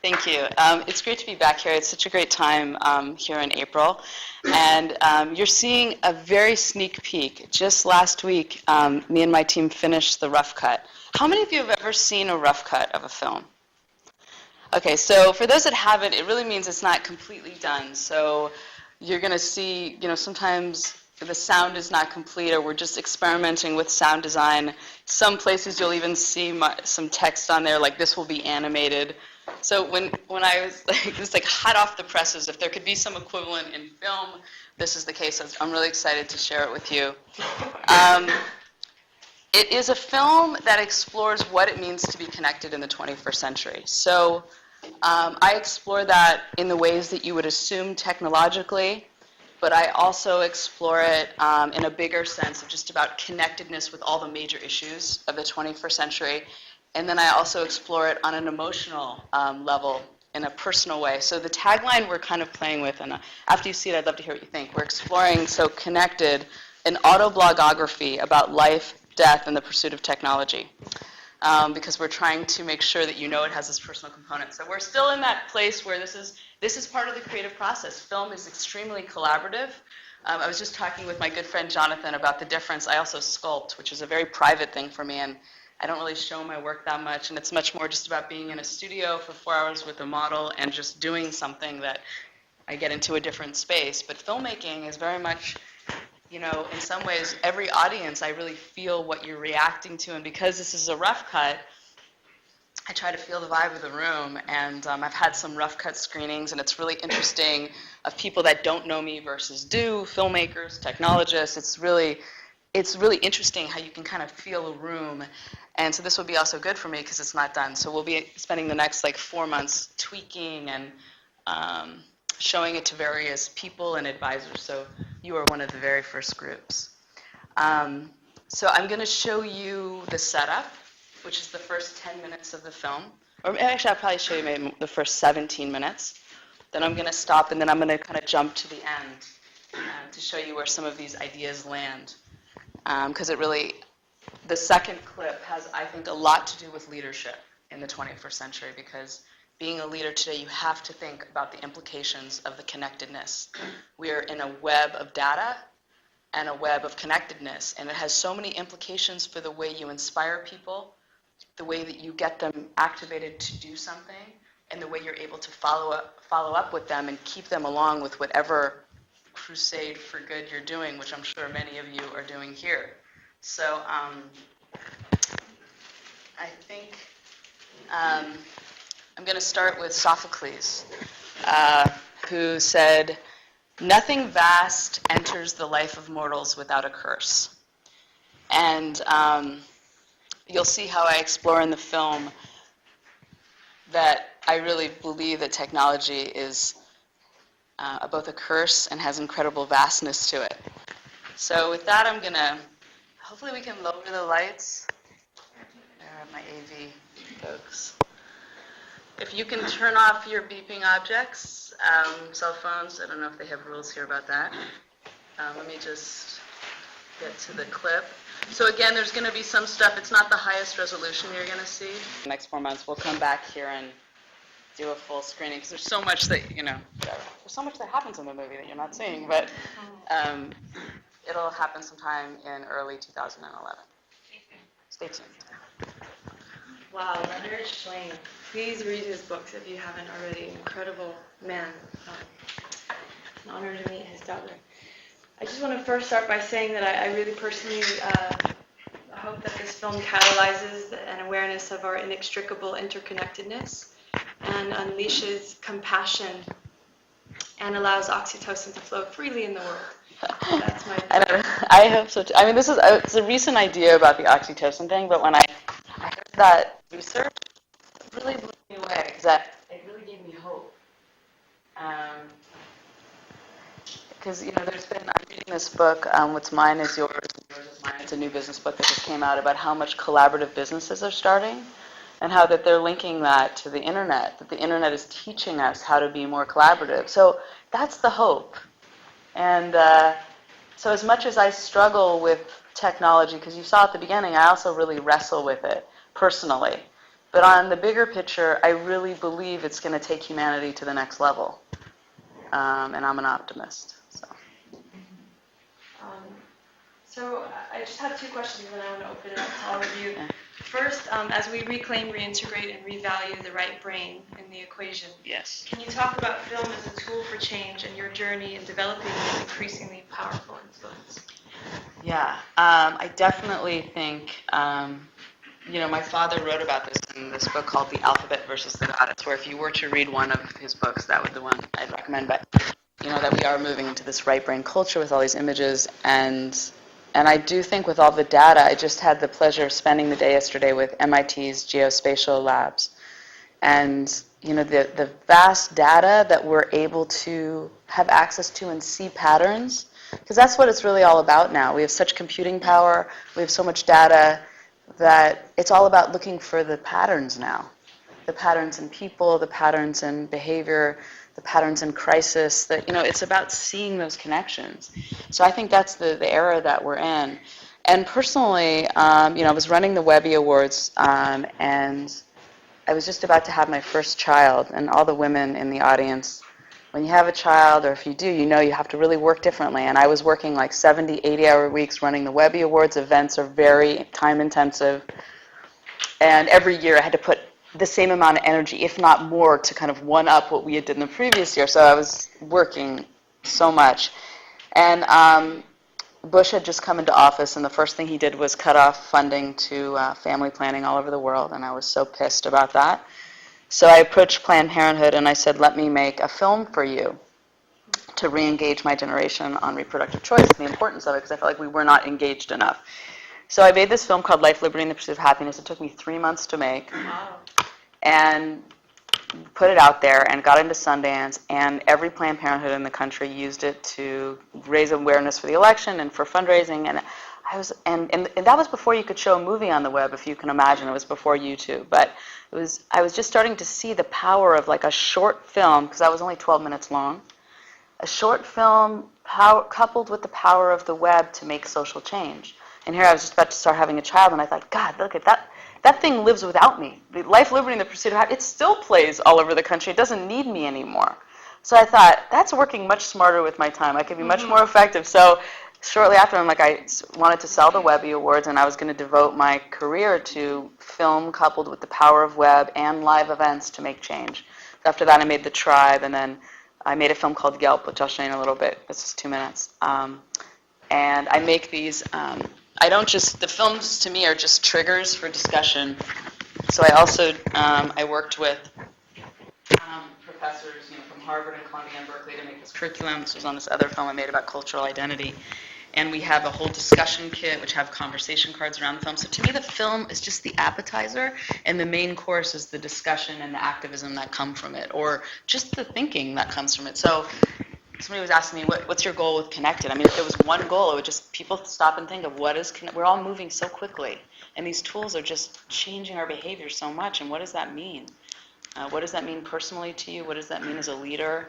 Thank you. It's great to be back here. It's such a great time here in April. And you're seeing a very sneak peek. Just last week, me and my team finished the rough cut. How many of you have ever seen a rough cut of a film? Okay, so for those that haven't, it really means it's not completely done. So you're going to see, sometimes the sound is not complete, or we're just experimenting with sound design. Some places you'll even see some text on there like this will be animated. So when I was it's like hot off the presses, if there could be some equivalent in film, this is the case. I'm really excited to share it with you. It is a film that explores what it means to be connected in the 21st century. So I explore that in the ways that you would assume technologically, but I also explore it in a bigger sense of just about connectedness with all the major issues of the 21st century. And then I also explore it on an emotional level in a personal way. So the tagline we're kind of playing with, and after you see it, I'd love to hear what you think. We're exploring So Connected, an autobiography about life, death, and the pursuit of technology. Because we're trying to make sure that you know it has this personal component. So we're still in that place where this is part of the creative process. Film is extremely collaborative. I was just talking with my good friend Jonathan about the difference. I also sculpt, which is a very private thing for me, and I don't really show my work that much, and it's much more just about being in a studio for 4 hours with a model and just doing something that I get into a different space. But filmmaking is very much, in some ways, every audience, I really feel what you're reacting to, and because this is a rough cut, I try to feel the vibe of the room, and I've had some rough cut screenings, and it's really interesting of people that don't know me versus do, filmmakers, technologists. It's really interesting how you can kind of feel a room. And so this will be also good for me because it's not done. So we'll be spending the next 4 months tweaking and showing it to various people and advisors. So you are one of the very first groups. So I'm going to show you the setup, which is the first 10 minutes of the film. Or actually, I'll probably show you maybe the first 17 minutes. Then I'm going to stop, and then I'm going to kind of jump to the end to show you where some of these ideas land. Because the second clip has, I think, a lot to do with leadership in the 21st century, because being a leader today, you have to think about the implications of the connectedness. We are in a web of data and a web of connectedness, and it has so many implications for the way you inspire people, the way that you get them activated to do something, and the way you're able to follow up with them and keep them along with whatever crusade for good you're doing, which I'm sure many of you are doing here. So I think I'm going to start with Sophocles, who said, "Nothing vast enters the life of mortals without a curse." And you'll see how I explore in the film that I really believe that technology is both a curse and has incredible vastness to it. So with that, I'm going to, hopefully we can lower the lights. There are my AV folks. If you can turn off your beeping objects, cell phones, I don't know if they have rules here about that. Let me just get to the clip. So again, there's going to be some stuff, it's not the highest resolution you're going to see. The next 4 months, we'll come back here and do a full screening, because there's so much that, there's so much that happens in the movie that you're not seeing, but it'll happen sometime in early 2011. Stay tuned. Wow, Leonard Shlain. Please read his books if you haven't already. Incredible man. It's an honor to meet his daughter. I just want to first start by saying that I really personally hope that this film catalyzes an awareness of our inextricable interconnectedness and unleashes compassion and allows oxytocin to flow freely in the world. That's my I hope so too. I mean, it's a recent idea about the oxytocin thing, but when I heard that research, it really blew me away, because it really gave me hope. Because, I'm reading this book, What's Mine Is Yours, Yours Is Mine. It's a new business book that just came out about how much collaborative businesses are starting, and how that they're linking that to the internet, that the internet is teaching us how to be more collaborative. So that's the hope. And so as much as I struggle with technology, because you saw at the beginning, I also really wrestle with it personally. But on the bigger picture, I really believe it's going to take humanity to the next level. And I'm an optimist. Um, so I just have two questions, and I want to open it up to all of you. Yeah. First, as we reclaim, reintegrate, and revalue the right brain in the equation, Yes. can you talk about film as a tool for change and your journey in developing this increasingly powerful influence? Yeah, I definitely think, my father wrote about this in this book called The Alphabet versus the Goddess, where if you were to read one of his books, that would be the one I'd recommend. But, that we are moving into this right brain culture with all these images. And I do think with all the data, I just had the pleasure of spending the day yesterday with MIT's geospatial labs. And, the vast data that we're able to have access to and see patterns, because that's what it's really all about now. We have such computing power, we have so much data, that it's all about looking for the patterns now. The patterns in people, the patterns in behavior, the patterns in crisis, that, it's about seeing those connections. So I think that's the era that we're in. And personally, I was running the Webby Awards, and I was just about to have my first child, and all the women in the audience, when you have a child, or if you do, you have to really work differently. And I was working like 70, 80-hour weeks running the Webby Awards. Events are very time-intensive. And every year I had to put the same amount of energy, if not more, to kind of one-up what we had done the previous year. So I was working so much. And Bush had just come into office, and the first thing he did was cut off funding to family planning all over the world, and I was so pissed about that. So I approached Planned Parenthood, and I said, let me make a film for you to re-engage my generation on reproductive choice and the importance of it, because I felt like we were not engaged enough. So I made this film called Life, Liberty, and the Pursuit of Happiness. It took me 3 months to make, and put it out there, and got into Sundance, and every Planned Parenthood in the country used it to raise awareness for the election and for fundraising. And and that was before you could show a movie on the web, if you can imagine. It was before YouTube. But I was just starting to see the power of like a short film, because that was only 12 minutes long, a short film coupled with the power of the web to make social change. And here I was just about to start having a child, and I thought, God, look at that. That thing lives without me. The Life, Liberty, and the Pursuit of Happiness, it still plays all over the country. It doesn't need me anymore. So I thought, that's working much smarter with my time. I could be much more effective. So shortly after, I wanted to sell the Webby Awards, and I was going to devote my career to film coupled with the power of web and live events to make change. After that, I made The Tribe, and then I made a film called Yelp, which I'll show you in a little bit. It's just 2 minutes. And I make these... the films to me are just triggers for discussion. So I also, I worked with professors, from Harvard and Columbia and Berkeley to make this curriculum. This was on this other film I made about cultural identity. And we have a whole discussion kit, which have conversation cards around the film. So to me, the film is just the appetizer, and the main course is the discussion and the activism that come from it, or just the thinking that comes from it. So somebody was asking me, what's your goal with Connected? I mean, if there was one goal, it would just people stop and think of what is Connected. We're all moving so quickly, and these tools are just changing our behavior so much, and what does that mean? What does that mean personally to you? What does that mean as a leader?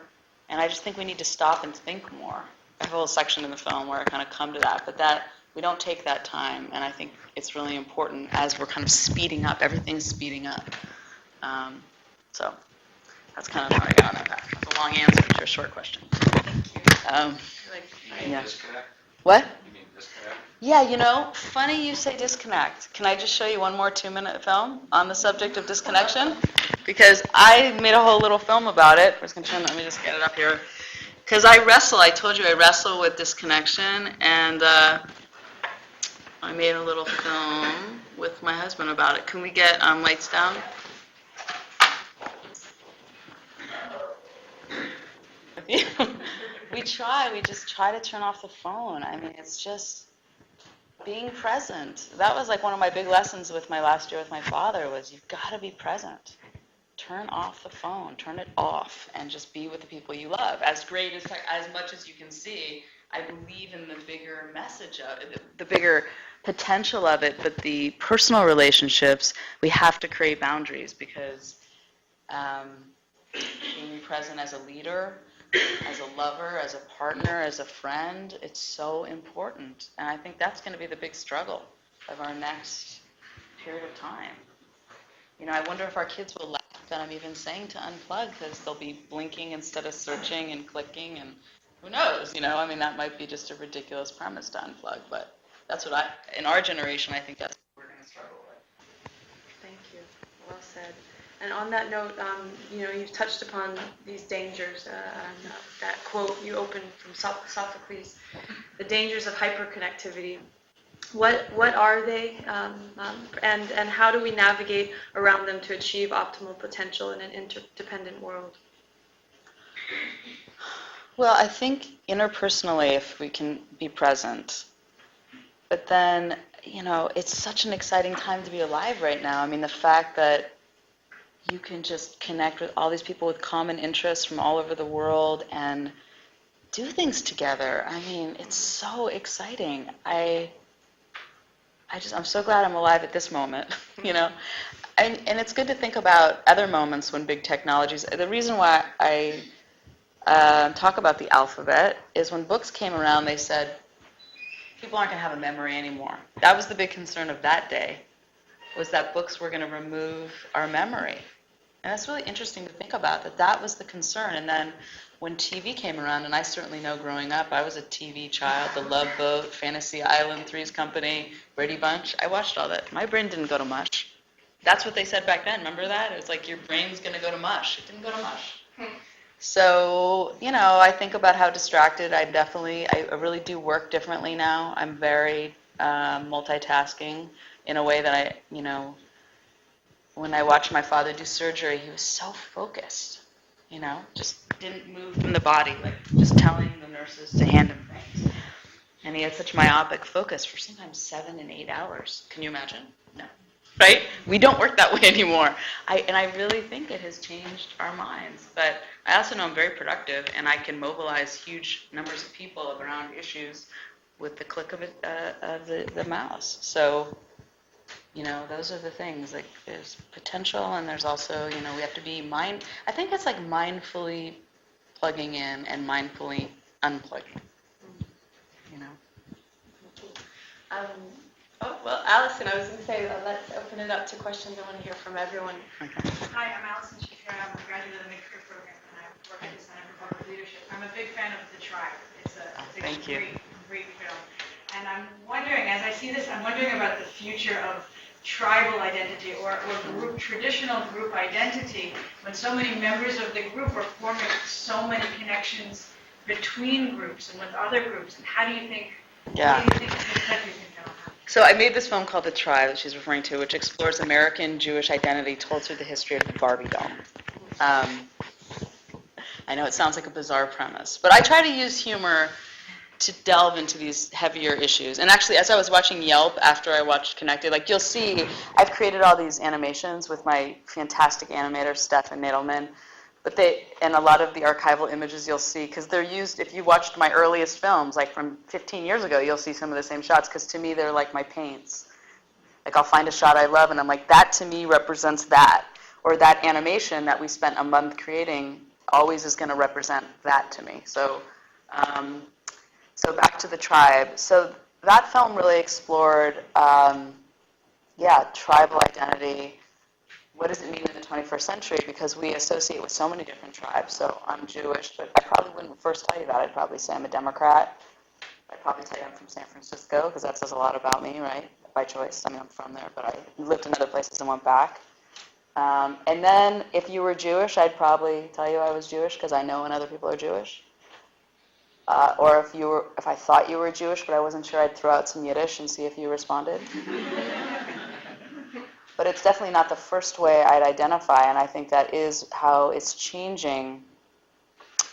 And I just think we need to stop and think more. I have a whole section in the film where I kind of come to that, but that we don't take that time, and I think it's really important as we're kind of speeding up. Everything's speeding up. So that's kind of how I got on that. That's a long answer to a short question. Yeah. Disconnect? What? You mean disconnect? Yeah, funny you say disconnect. Can I just show you one more 2-minute film on the subject of disconnection? Because I made a whole little film about it. Let me just get it up here. Because I told you I wrestle with disconnection, and I made a little film with my husband about it. Can we get lights down? We just try to turn off the phone. I mean, it's just being present. That was like one of my big lessons with my last year with my father was you've got to be present. Turn off the phone, turn it off, and just be with the people you love. As much as you can see, I believe in the bigger message of it, the bigger potential of it, but the personal relationships, we have to create boundaries because being present as a leader, as a lover, as a partner, as a friend, it's so important. And I think that's going to be the big struggle of our next period of time. I wonder if our kids will laugh that I'm even saying to unplug, because they'll be blinking instead of searching and clicking, and who knows, that might be just a ridiculous premise to unplug, but that's in our generation, I think that's what we're going to struggle with. Thank you. Well said. And on that note, you've touched upon these dangers, and that quote you opened from Sophocles, the dangers of hyperconnectivity. What are they, and how do we navigate around them to achieve optimal potential in an interdependent world? Well, I think interpersonally, if we can be present, but then, it's such an exciting time to be alive right now. The fact that you can just connect with all these people with common interests from all over the world and do things together. It's so exciting. I'm so glad I'm alive at this moment, And it's good to think about other moments when big technologies. The reason why I talk about the alphabet is when books came around, they said people aren't going to have a memory anymore. That was the big concern of that day, was that books were going to remove our memory. And that's really interesting to think about, that was the concern. And then when TV came around, and I certainly know growing up, I was a TV child, The Love Boat, Fantasy Island, Three's Company, Brady Bunch. I watched all that. My brain didn't go to mush. That's what they said back then. Remember that? It was like your brain's going to go to mush. It didn't go to mush. So, I think about how distracted I really do work differently now. I'm very multitasking in a way that when I watched my father do surgery, he was so focused, just didn't move from the body, like just telling the nurses to hand him things. And he had such myopic focus for sometimes 7 and 8 hours. Can you imagine? No. Right? We don't work that way anymore. And I really think it has changed our minds. But I also know I'm very productive, and I can mobilize huge numbers of people around issues with the click of the mouse. So, those are the things. Like, there's potential, and there's also, we have to be I think it's like mindfully plugging in and mindfully unplugging. Well, Allison, I was going to say, let's open it up to questions. I want to hear from everyone. Okay. Hi, I'm Allison Shapiro. I'm a graduate of the Mid-Career Program, and I work at the Center for Public Leadership. I'm a big fan of The Tribe. It's a great film. And I'm wondering, as I see this, I'm wondering about the future of tribal identity or traditional group identity, when so many members of the group are forming so many connections between groups and with other groups. And how do you think that'll happen? So I made this film called The Tribe that she's referring to, which explores American Jewish identity told through the history of the Barbie doll. I know it sounds like a bizarre premise, but I try to use humor to delve into these heavier issues. And actually, as I was watching Yelp after I watched Connected, like you'll see, I've created all these animations with my fantastic animator, Stefan Nadelman. And a lot of the archival images you'll see, because they're used, if you watched my earliest films, like from 15 years ago, you'll see some of the same shots, because to me, they're like my paints. Like, I'll find a shot I love, and I'm like, that to me represents that. Or that animation that we spent a month creating always is going to represent that to me. So back to The Tribe. So that film really explored, tribal identity. What does it mean in the 21st century? Because we associate with so many different tribes. So I'm Jewish, but I probably wouldn't first tell you that. I'd probably say I'm a Democrat. I'd probably tell you I'm from San Francisco, because that says a lot about me, right? By choice. I'm from there, but I lived in other places and went back. And then if you were Jewish, I'd probably tell you I was Jewish, because I know when other people are Jewish. Or if I thought you were Jewish, but I wasn't sure, I'd throw out some Yiddish and see if you responded. But it's definitely not the first way I'd identify, and I think that is how it's changing,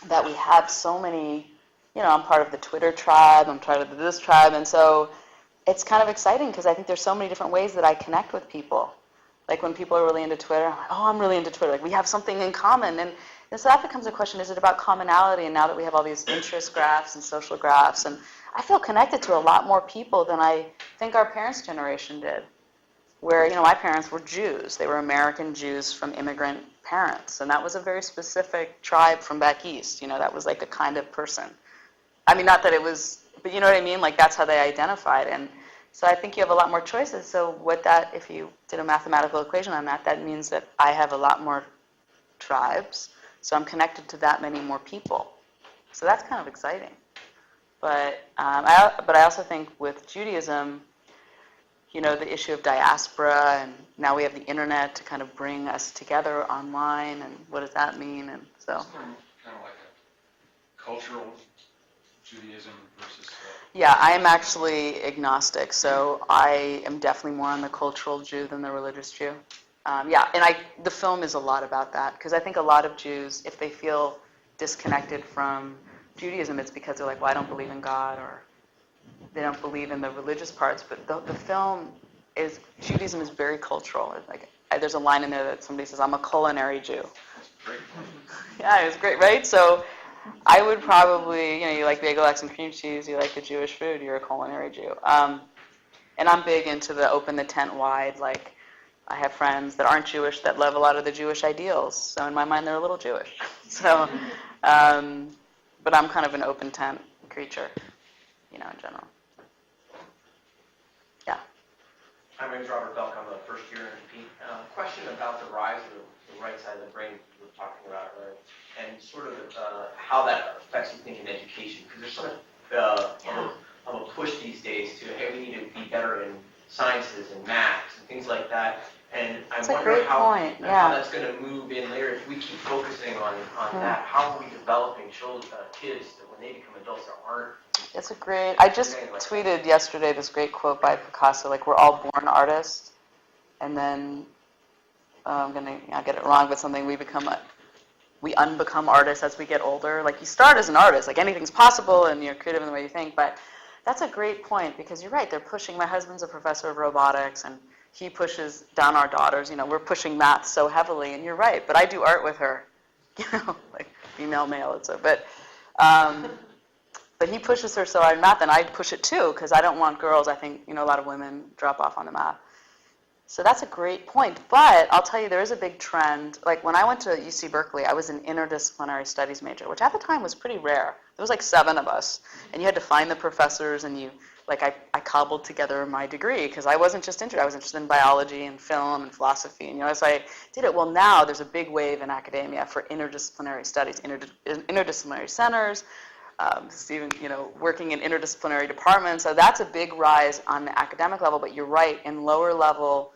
that we have so many, I'm part of the Twitter tribe, I'm part of this tribe, and so it's kind of exciting, because I think there's so many different ways that I connect with people. Like when people are really into Twitter, I'm like, oh, I'm really into Twitter, like we have something in common, and so that becomes a question, is it about commonality? And now that we have all these interest graphs and social graphs, and I feel connected to a lot more people than I think our parents' generation did. Where, my parents were Jews. They were American Jews from immigrant parents. And that was a very specific tribe from back east. That was like a kind of person. I mean, not that it was, but you know what I mean? Like, that's how they identified. And So I think you have a lot more choices. So what that, if you did a mathematical equation on that, that means that I have a lot more tribes. So I'm connected to that many more people. So that's kind of exciting. But I also think with Judaism, you know, the issue of diaspora, and now we have the internet to kind of bring us together online, and what does that mean? And so. It's kind of like a cultural Judaism versus. Yeah, I am actually agnostic, so I am definitely more on the cultural Jew than the religious Jew. Yeah, and the film is a lot about that, because I think a lot of Jews, if they feel disconnected from Judaism, it's because they're like, well, I don't believe in God, or they don't believe in the religious parts. But the film is, Judaism is very cultural. Like, there's a line in there that somebody says, I'm a culinary Jew. Great. Yeah, it was great, right? So I would probably, you know, you like bagel, eggs, and cream cheese, you like the Jewish food, you're a culinary Jew. And I'm big into the open the tent wide. Like, I have friends that aren't Jewish that love a lot of the Jewish ideals. So in my mind, they're a little Jewish. So, but I'm kind of an open tent creature, you know, in general. Yeah. My name is Robert Belk. I'm a first year in Pete. Question about the rise of the right side of the brain we were talking about, right? And sort of how that affects you think in education. Because there's sort of a push these days to, hey, we need to be better in sciences and maths and things like that. And I wonder how that's going to move in later. If we keep focusing on that, how are we developing kids that when they become adults that aren't? That's a great, I just tweeted yesterday this great quote by Picasso, like, we're all born artists, and then, I'll get it wrong, but something we unbecome artists as we get older. Like, you start as an artist, like anything's possible, and you're creative in the way you think, but that's a great point, because you're right, they're pushing, my husband's a professor of robotics, and he pushes down our daughters, you know, we're pushing math so heavily, and you're right, but I do art with her, you know, like, female, male, but he pushes her so hard in math, and I push it too, because I don't want girls. I think, you know, a lot of women drop off on the math. So that's a great point. But I'll tell you, there is a big trend. Like, when I went to UC Berkeley, I was an interdisciplinary studies major, which at the time was pretty rare. There was like 7 of us, and you had to find the professors, and I cobbled together my degree, because I wasn't just interested. I was interested in biology and film and philosophy, and, you know, so I did it. Well, now there's a big wave in academia for interdisciplinary studies, interdisciplinary centers, Stephen, you know, working in interdisciplinary departments. So that's a big rise on the academic level, but you're right, in lower level,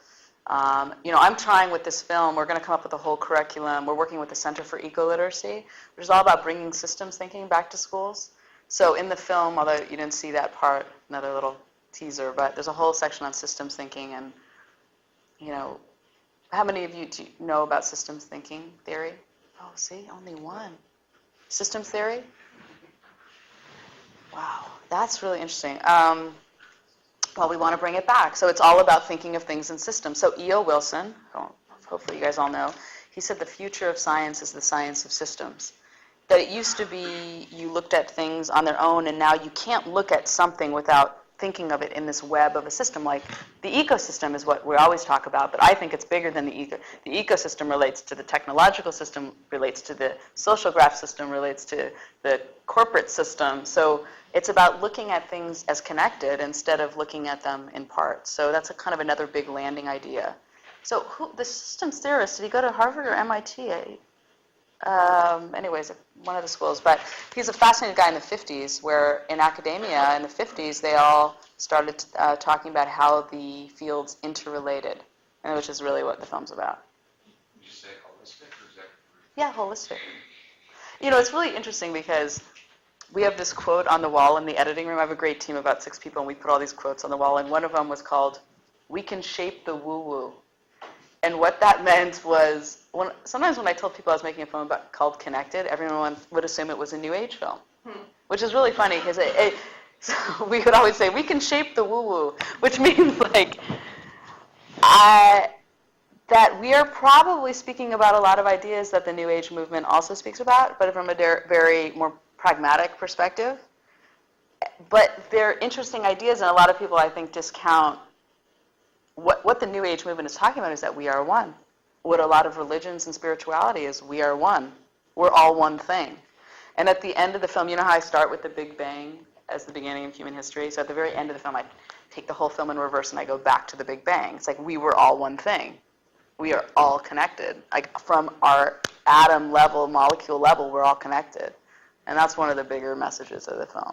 you know, I'm trying with this film, we're going to come up with a whole curriculum. We're working with the Center for Eco-Literacy, which is all about bringing systems thinking back to schools. So in the film, although you didn't see that part, another little teaser, but there's a whole section on systems thinking, and, you know, how many of you do you know about systems thinking theory? Oh, see, only one. Systems theory? Wow, that's really interesting. Well, we want to bring it back. So it's all about thinking of things in systems. So E.O. Wilson, hopefully you guys all know, he said the future of science is the science of systems. That it used to be you looked at things on their own, and now you can't look at something without thinking of it in this web of a system. Like, the ecosystem is what we always talk about, but I think it's bigger than the ecosystem relates to the technological system, relates to the social graph system, relates to the corporate system. So it's about looking at things as connected instead of looking at them in parts. So that's a kind of another big landing idea. So the systems theorist, did he go to Harvard or MIT? Anyways, one of the schools. But he's a fascinating guy in the 50s, where in academia in the 50s, they all started talking about how the fields interrelated, and which is really what the film's about. Would you say holistic, or is that? Yeah, holistic. You know, it's really interesting because we have this quote on the wall in the editing room. I have a great team, about 6 people, and we put all these quotes on the wall, and one of them was called, "We can shape the woo-woo." And what that meant was, sometimes when I told people I was making a film called Connected, everyone would assume it was a New Age film, which is really funny, because so we would always say, we can shape the woo-woo, which means, like, that we are probably speaking about a lot of ideas that the New Age movement also speaks about, but from a very more pragmatic perspective. But they're interesting ideas, and a lot of people, I think, discount what the New Age movement is talking about is that we are one. What a lot of religions and spirituality is, we are one. We're all one thing. And at the end of the film, you know how I start with the Big Bang? as the beginning of human history. So at the very end of the film, I take the whole film in reverse and I go back to the Big Bang. It's like we were all one thing. We are all connected. Like from our atom level, molecule level, we're all connected. And that's one of the bigger messages of the film.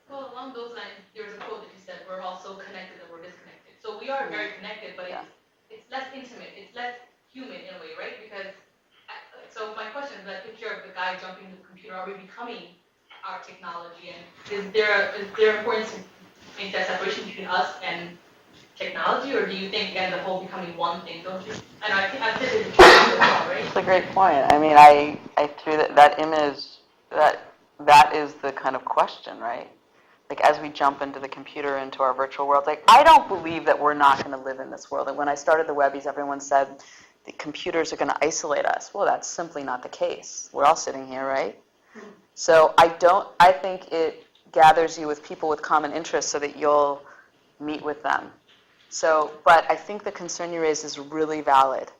Well, along those lines, there was a quote that you said, we're all so connected that we're disconnected. So we are very connected, but Yeah. it's less intimate, it's less human in a way, right? Because, so my question is that picture of the guy jumping to the computer, are we becoming our technology? And is there importance to make that separation between us and technology, or do you think as a whole becoming one thing, don't you? And I think it's as well, right? That's a great point. I mean, I threw that image, that is the kind of question, right? Like as we jump into the computer, into our virtual world, like I don't believe that we're not going to live in this world. And when I started the Webbies, everyone said the computers are going to isolate us. Well, that's simply not the case. We're all sitting here, right? So I think it gathers you with people with common interests so that you'll meet with them. So, but I think the concern you raised is really valid.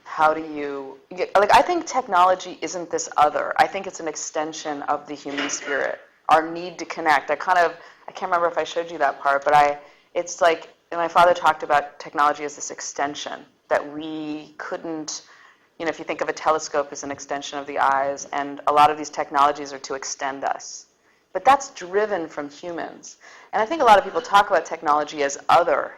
How do you, like I think technology isn't this other. I think it's an extension of the human spirit. Our need to connect. I can't remember if I showed you that part, but it's like, my father talked about technology as this extension that we couldn't, if you think of a telescope as an extension of the eyes, and a lot of these technologies are to extend us. But that's driven from humans. And I think a lot of people talk about technology as other,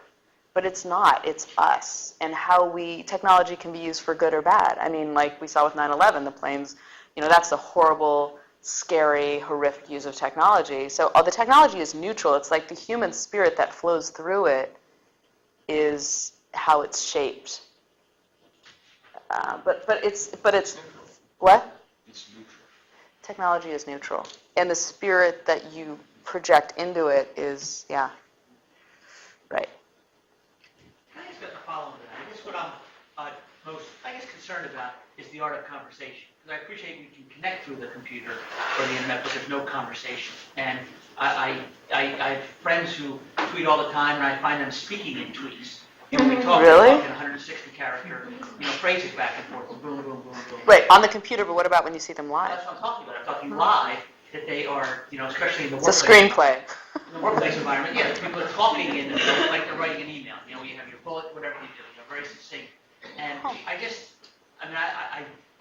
but it's not. It's us and how technology can be used for good or bad. I mean, like we saw with 9/11, the planes, that's the horrible, scary, horrific use of technology. So the technology is neutral. It's like the human spirit that flows through it is how it's shaped. But it's what? It's neutral. Technology is neutral, and the spirit that you project into it is right. Can I ask a follow-on to that? I guess what I'm most concerned about is the art of conversation. Because I appreciate we can connect through the computer or the internet, but there's no conversation. And I have friends who tweet all the time, and I find them speaking in tweets. We talk Really? in 160 character, phrases back and forth, boom, boom, boom, boom. Right, on the computer, but what about when you see them live? That's what I'm talking about. I'm talking live, that they are, especially in the It's a workplace. screenplay. In the workplace environment, yeah, people are talking in, like they're writing an email. You have your bullet, whatever you do, very succinct. And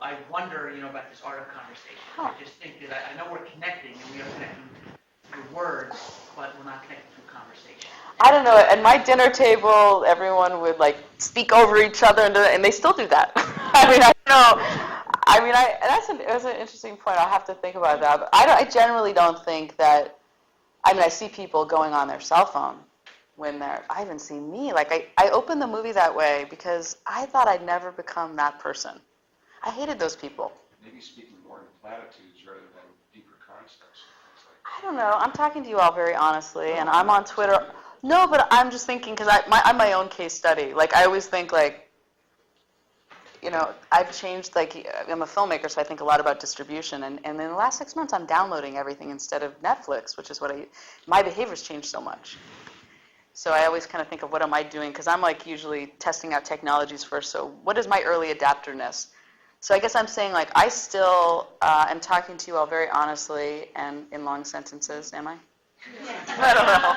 I wonder, about this art of conversation. I just think that I know we're connecting, and we are connecting through words, but we're not connecting through conversation. I don't know. At my dinner table, everyone would speak over each other, and they still do that. I mean, I don't know. I mean, that's an interesting point. I'll have to think about that. But I generally don't think that. I mean, I see people going on their cell phone when I even see me. I opened the movie that way because I thought I'd never become that person. I hated those people. Maybe speaking more in platitudes rather than deeper concepts. I don't know. I'm talking to you all very honestly, and I'm on Twitter. No, but I'm just thinking because I'm my own case study. I always think I've changed. I'm a filmmaker, so I think a lot about distribution. And in the last 6 months, I'm downloading everything instead of Netflix, which is my behavior's changed so much. So I always kind of think of what am I doing because I'm usually testing out technologies first. So what is my early adapterness? So I guess I'm saying I still am talking to you all very honestly and in long sentences. Am I? I don't know.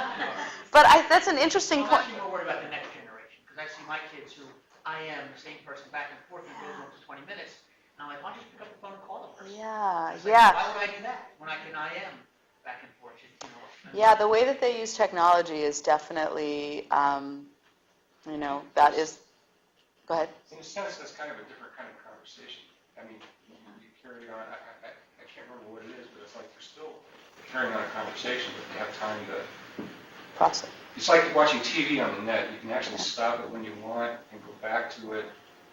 But that's an interesting I'm point. actually more worried about the next generation, because I see my kids who I am the same person back and forth and goes on to 20 minutes, and I'm like, why don't you just pick up the phone and call the person? Yeah, It's yeah. Why would I do that when I am back and forth? Yeah, the way that they use technology is definitely, that is, go ahead. In a sense, that's kind of a different kind of conversation. I mean, you carry on, I can't remember what it is, but it's like you're still carrying on a conversation, but you have time to... Process. It's like watching TV on the net. You can actually stop it when you want and go back to it.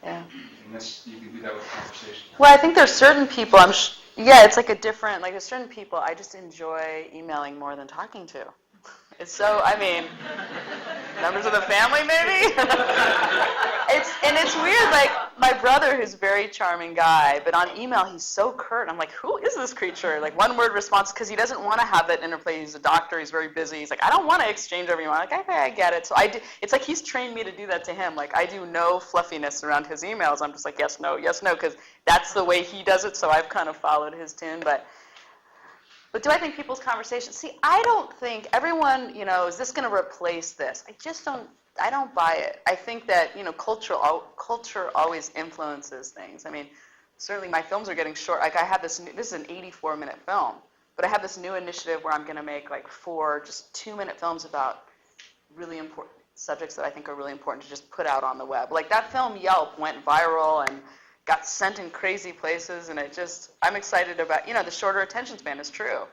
Yeah. And you can do that with conversation. Well, I think there's certain people, it's like a different, there's certain people I just enjoy emailing more than talking to. It's so, members of the family maybe? It's weird, my brother who's a very charming guy, but on email he's so curt. I'm like, who is this creature? One word response, because he doesn't want to have that interplay. He's a doctor, he's very busy. He's like, I don't want to exchange over you. I'm like, okay, I get it. So it's like he's trained me to do that to him. I do no fluffiness around his emails. I'm just like, yes, no, because that's the way he does it, so I've kind of followed his tune. But But do I think people's conversations, see, I don't think everyone, is this going to replace this? I don't buy it. I think that, culture always influences things. I mean, certainly my films are getting short. Like I have this is an 84-minute film, but I have this new initiative where I'm going to make like 4 just 2-minute films about really important subjects that I think are really important to just put out on the web. Like that film Yelp went viral and got sent in crazy places, and I'm excited about, the shorter attention span is true.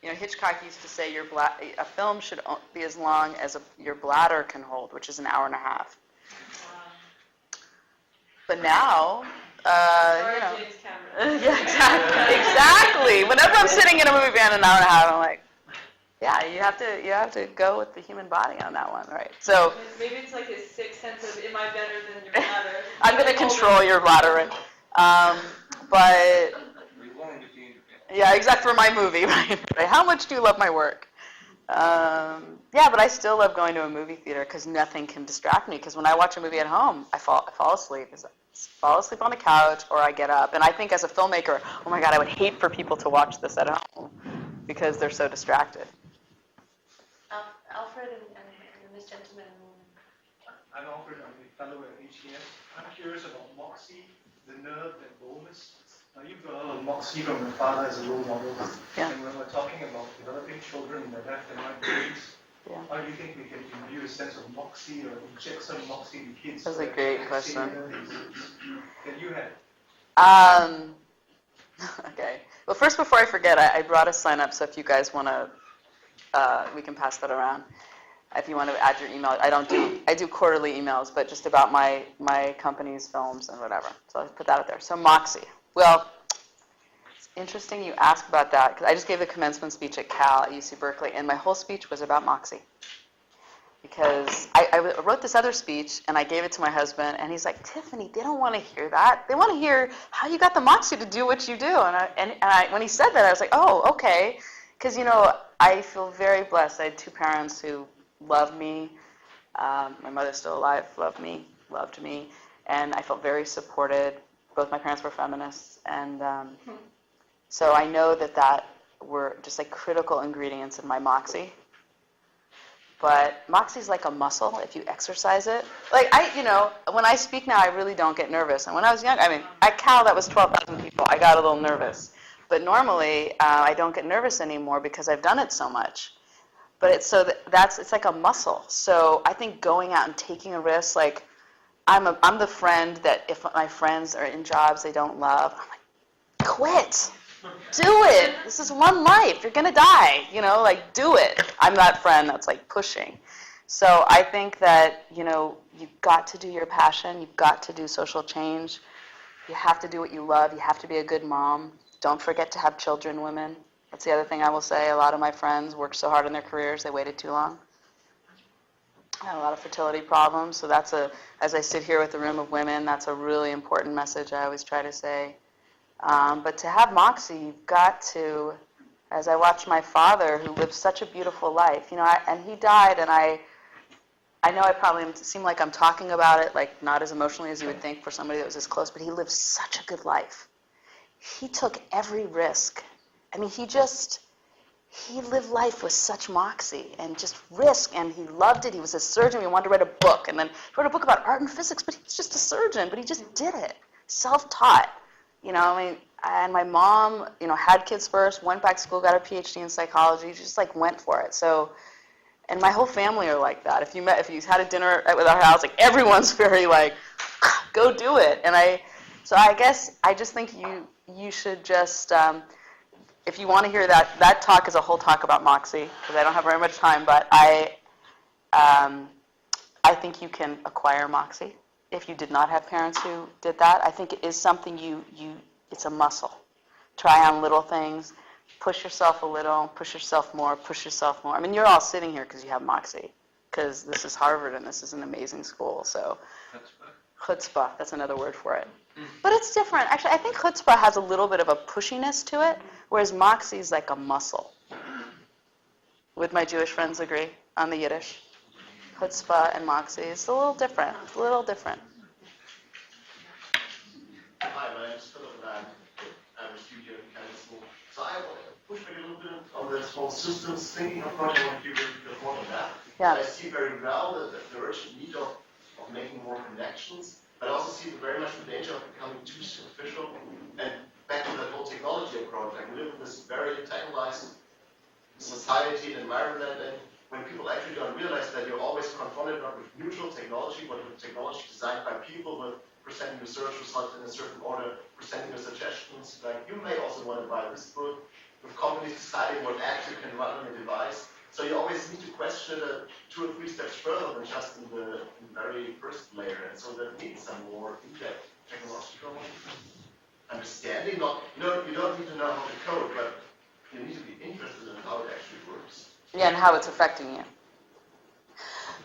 Hitchcock used to say a film should be as long as your bladder can hold, which is an hour and a half. But now, James Cameron. yeah, exactly. Whenever I'm sitting in a movie van an hour and a half, I'm like, yeah, you have to go with the human body on that one, right? So Maybe it's like his sixth sense of, am I better than your bladder? I'm going to control your bladder, right? But yeah, except for my movie, right? How much do you love my work? Yeah, but I still love going to a movie theater because nothing can distract me. Because when I watch a movie at home, I fall asleep. I fall asleep on the couch or I get up. And I think as a filmmaker, oh my God, I would hate for people to watch this at home because they're so distracted. Alfred and this gentleman. I'm Alfred, I'm a fellow at HES. I'm curious about moxie, the nerve and boldness. Now you've got a lot of moxie from your father as a role model. Yeah. And when we're talking about developing children in their left and right brains, Yeah. how do you think we can imbue a sense of moxie or inject some moxie to kids? That's a great question. That you had? Okay. Well, first, before I forget, I brought a sign up, so if you guys want to, we can pass that around. If you want to add your email, I do quarterly emails, but just about my company's films and whatever. So I'll put that out there. So Moxie. Well, it's interesting you ask about that, because I just gave the commencement speech at Cal at UC Berkeley, and my whole speech was about Moxie. Because I wrote this other speech, and I gave it to my husband, and he's like, Tiffany, they don't want to hear that. They want to hear how you got the Moxie to do what you do. And when he said that, I was like, oh, okay. Because, I feel very blessed. I had 2 parents who loved me. My mother's still alive, loved me, and I felt very supported. Both my parents were feminists, and so I know that were just like critical ingredients in my Moxie. But Moxie's like a muscle if you exercise it. Like when I speak now, I really don't get nervous. And when I was young, at Cal, that was 12,000 people. I got a little nervous. But normally, I don't get nervous anymore because I've done it so much. But it's like a muscle. So I think going out and taking a risk, like I'm the friend that if my friends are in jobs they don't love, I'm like, quit, do it. This is one life. You're gonna die. Do it. I'm that friend that's like pushing. So I think that you've got to do your passion. You've got to do social change. You have to do what you love. You have to be a good mom. Don't forget to have children, women. That's the other thing I will say. A lot of my friends worked so hard in their careers, they waited too long. I had a lot of fertility problems, so as I sit here with a room of women, that's a really important message I always try to say. But to have Moxie, you've got to, as I watched my father, who lived such a beautiful life, and he died, and I know I probably seem like I'm talking about it, like not as emotionally as you would think for somebody that was this close, but he lived such a good life. He took every risk. He lived life with such moxie and just risk, and he loved it. He was a surgeon. He wanted to write a book, and then he wrote a book about art and physics, but he was just a surgeon, but he just did it, self-taught. And my mom, had kids first, went back to school, got a PhD in psychology, just like went for it. So, and my whole family are like that. If you had a dinner at our house, like everyone's very like, go do it. And so I guess I just think you should just, if you want to hear that talk is a whole talk about Moxie, because I don't have very much time, but I think you can acquire Moxie if you did not have parents who did that. I think it is something it's a muscle. Try on little things, push yourself a little, push yourself more. You're all sitting here because you have Moxie, because this is Harvard and this is an amazing school, so. Chutzpah, that's another word for it. But it's different. Actually, I think chutzpah has a little bit of a pushiness to it, whereas moxie is like a muscle. Would my Jewish friends agree on the Yiddish? Chutzpah and moxie is a little different. Hi, my name is Philip and I'm a studio in Canada School. So I have push back a little bit on this whole systems thinking approach. I want to give you a bit more on that. Yeah. I see very well the urgent need of making more connections, but I also see very much the danger of becoming too superficial. And back to that whole technology approach, like we live in this very technicalized society and environment, and when people actually don't realize that you're always confronted not with neutral technology, but with technology designed by people, with presenting the search results in a certain order, presenting the suggestions, like you may also want to buy this book, with companies deciding what apps you can run on a device. So you always need to question it 2 or 3 steps further than just in the very first layer. And so that needs some more in-depth technological understanding. You don't need to know how to code, but you need to be interested in how it actually works. Yeah, and how it's affecting you.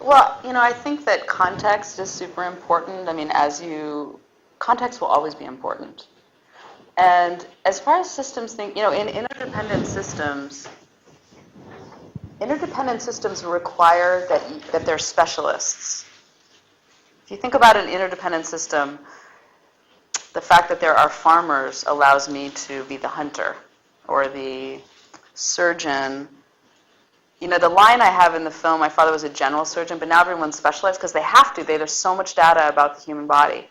Well, I think that context is super important. I mean, context will always be important. And as far as systems think, in interdependent systems require that they're specialists. If you think about an interdependent system, the fact that there are farmers allows me to be the hunter or the surgeon. The line I have in the film, my father was a general surgeon, but now everyone's specialized because they have to. There's so much data about the human body.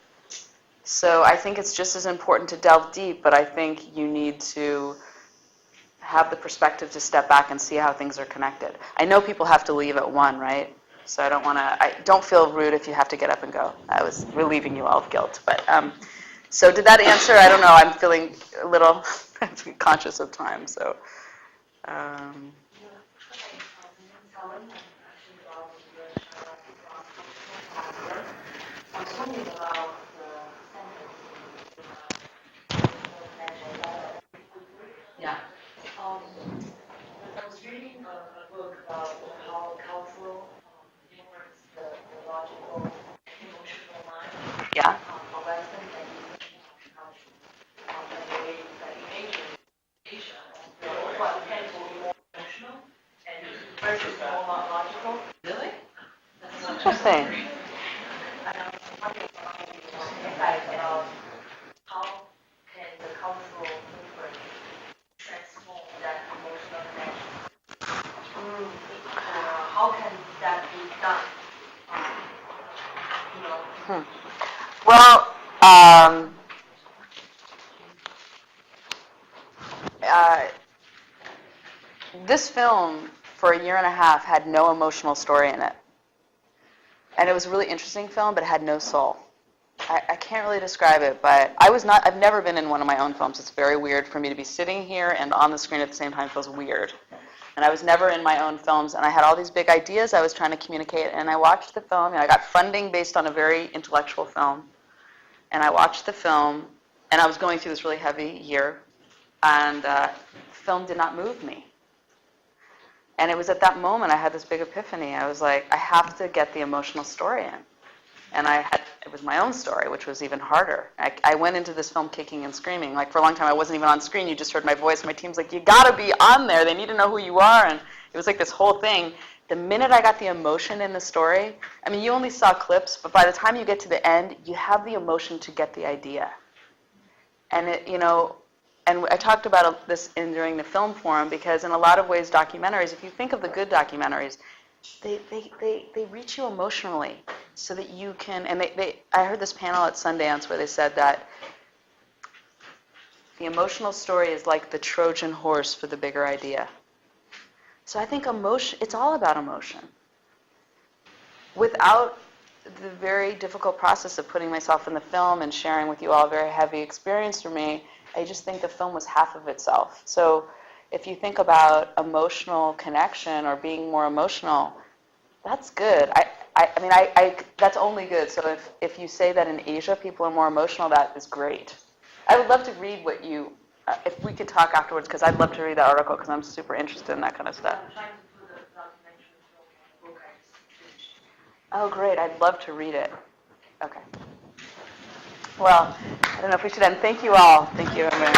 So I think it's just as important to delve deep, but I think you need to have the perspective to step back and see how things are connected. I know people have to leave at 1, right? So I don't feel rude if you have to get up and go. I was relieving you all of guilt. But so did that answer? I don't know. I'm feeling a little conscious of time. So. Yeah. I was reading a book about how cultural influence the logical, emotional mind. Yeah. How Western and Eastern culture. And the way that in Asia, what tends to be more emotional and versus more logical. Really? That's Interesting. And I was wondering about how can the cultural influence transform that emotional connection? How can that be done? Well, this film, for a year and a half, had no emotional story in it. And it was a really interesting film, but it had no soul. I can't really describe it, but I've never been in one of my own films. It's very weird for me to be sitting here and on the screen at the same time. It feels weird. And I was never in my own films, and I had all these big ideas I was trying to communicate, and I watched the film, and I got funding based on a very intellectual film. And I watched the film, and I was going through this really heavy year, and the film did not move me. And it was at that moment I had this big epiphany. I was like, I have to get the emotional story in. And it was my own story, which was even harder. I went into this film kicking and screaming. Like, for a long time, I wasn't even on screen. You just heard my voice. My team's like, you got to be on there. They need to know who you are. And it was like this whole thing. The minute I got the emotion in the story, I mean, you only saw clips, but by the time you get to the end, you have the emotion to get the idea. And and I talked about this during the film forum, because in a lot of ways, documentaries, if you think of the good documentaries, they reach you emotionally so that you can, and I heard this panel at Sundance where they said that the emotional story is like the Trojan horse for the bigger idea. So I think emotion, it's all about emotion. Without the very difficult process of putting myself in the film and sharing with you all a very heavy experience for me, I just think the film was half of itself. So if you think about emotional connection or being more emotional, that's good. I mean, that's only good. So if you say that in Asia people are more emotional, that is great. I would love to read what you, if we could talk afterwards, because I'd love to read that article, because I'm super interested in that kind of stuff. I'm trying to put a documentary film on a book I just finished. Oh, great. I'd love to read it. Okay. Well, I don't know if we should end. Thank you all. Thank you, everyone.